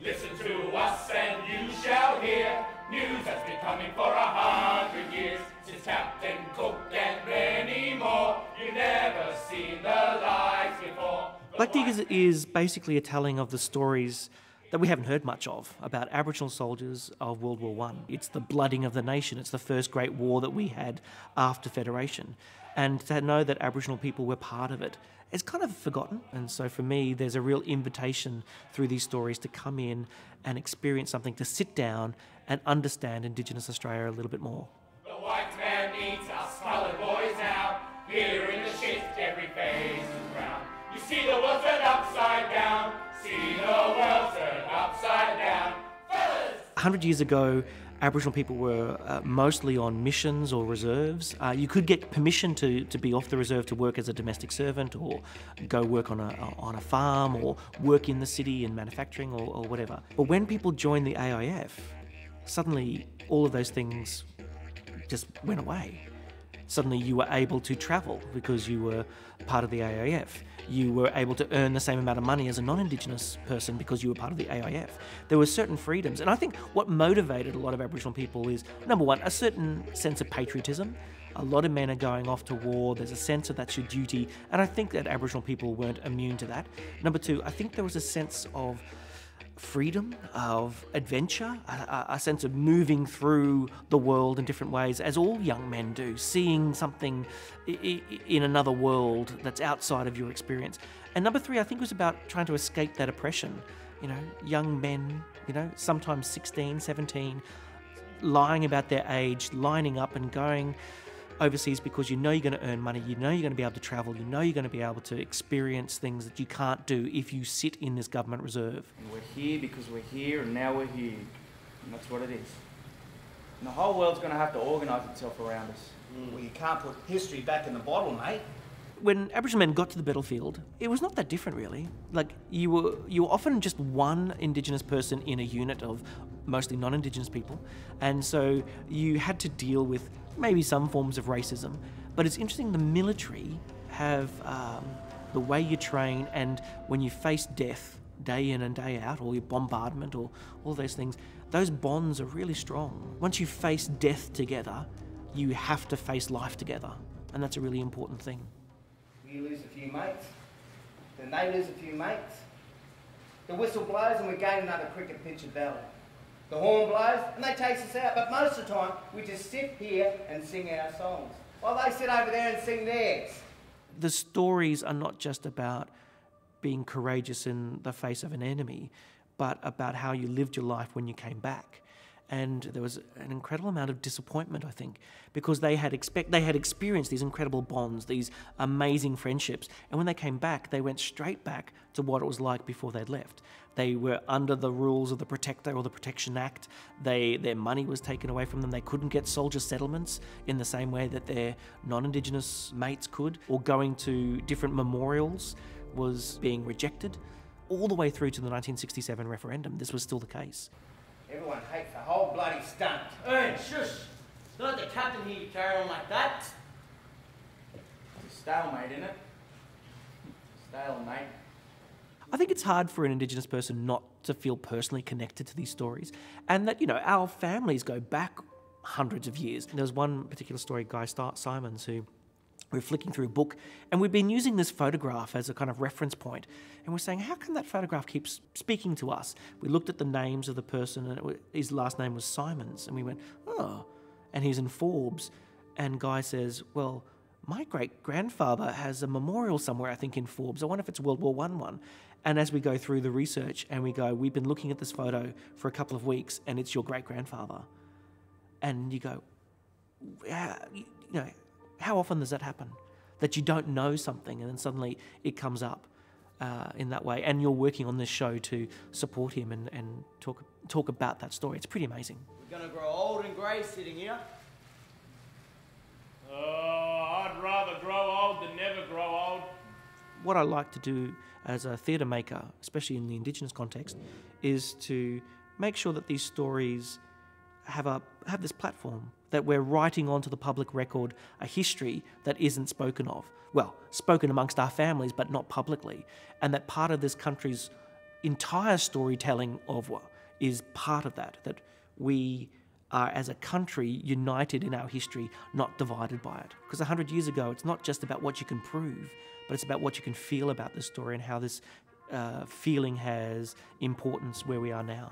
Listen to us and you shall hear news that's been coming for 100 years. Since Captain Cook and many more, you've never seen the lights before. Black Diggers is basically a telling of the stories that we haven't heard much of about Aboriginal soldiers of World War I. It's the blooding of the nation. It's the first great war that we had after Federation. And to know that Aboriginal people were part of it, it's kind of forgotten. And so for me, there's a real invitation through these stories to come in and experience something, to sit down and understand Indigenous Australia a little bit more. The white man eats us coloured boys now. Here in the shift, every face is brown. You see the world turned upside down. See the world turned upside down. Fellas! 100 years ago, Aboriginal people were mostly on missions or reserves. You could get permission to be off the reserve to work as a domestic servant, or go work on a farm, or work in the city in manufacturing or whatever. But when people joined the AIF, suddenly all of those things just went away. Suddenly you were able to travel because you were part of the AIF. You were able to earn the same amount of money as a non-Indigenous person because you were part of the AIF. There were certain freedoms. And I think what motivated a lot of Aboriginal people is, number one, a certain sense of patriotism. A lot of men are going off to war. There's a sense of that's your duty. And I think that Aboriginal people weren't immune to that. Number two, I think there was a sense of freedom, of adventure, a sense of moving through the world in different ways, as all young men do, seeing something in another world that's outside of your experience. And number three, I think, was about trying to escape that oppression. You know, young men, sometimes 16, 17, lying about their age, lining up and going overseas because you know you're going to earn money, you know you're going to be able to travel, you know you're going to be able to experience things that you can't do if you sit in this government reserve. And we're here because we're here, and now we're here. And that's what it is. And the whole world's going to have to organise itself around us. Well, you can't put history back in the bottle, mate. When Aboriginal men got to the battlefield, it was not that different, really. Like, you were often just one Indigenous person in a unit of mostly non-Indigenous people, and so you had to deal with maybe some forms of racism. But it's interesting, the military have the way you train, and when you face death day in and day out, or your bombardment, or all those things, those bonds are really strong. Once you face death together, you have to face life together, and that's a really important thing. We lose a few mates, then they lose a few mates. The whistle blows and we gain another cricket pitch at Valley. The horn blows and they chase us out, but most of the time we just sit here and sing our songs, while they sit over there and sing theirs. The stories are not just about being courageous in the face of an enemy, but about how you lived your life when you came back. And there was an incredible amount of disappointment, I think, because they had experienced these incredible bonds, these amazing friendships, and when they came back, they went straight back to what it was like before they'd left. They were under the rules of the Protector or the Protection Act. Their money was taken away from them. They couldn't get soldier settlements in the same way that their non-Indigenous mates could, or going to different memorials was being rejected. All the way through to the 1967 referendum, this was still the case. Everyone hates the whole bloody stunt. Hey, shush! Don't let the captain hear you carry on like that. It's a stalemate, isn't it? Stalemate. I think it's hard for an Indigenous person not to feel personally connected to these stories, and that, our families go back hundreds of years. There was one particular story, Guy Simons, who we were flicking through a book, and we've been using this photograph as a kind of reference point, and we're saying, how come that photograph keeps speaking to us? We looked at the names of the person, and his last name was Simons, and we went, oh, and he's in Forbes, and Guy says, well, my great-grandfather has a memorial somewhere, I think, in Forbes. I wonder if it's World War I one. And as we go through the research, and we go, we've been looking at this photo for a couple of weeks, and it's your great-grandfather. And you go, how often does that happen? That you don't know something and then suddenly it comes up in that way, and you're working on this show to support him and talk about that story. It's pretty amazing. We're going to grow old and grey sitting here. Oh, I'd rather grow old than never grow old. What I like to do as a theatre maker, especially in the Indigenous context, is to make sure that these stories have this platform, that we're writing onto the public record a history that isn't spoken of. Well, spoken amongst our families, but not publicly. And that part of this country's entire storytelling of is part of that, that we are, as a country, united in our history, not divided by it. Because 100 years ago, it's not just about what you can prove, but it's about what you can feel about the story and how this feeling has importance where we are now.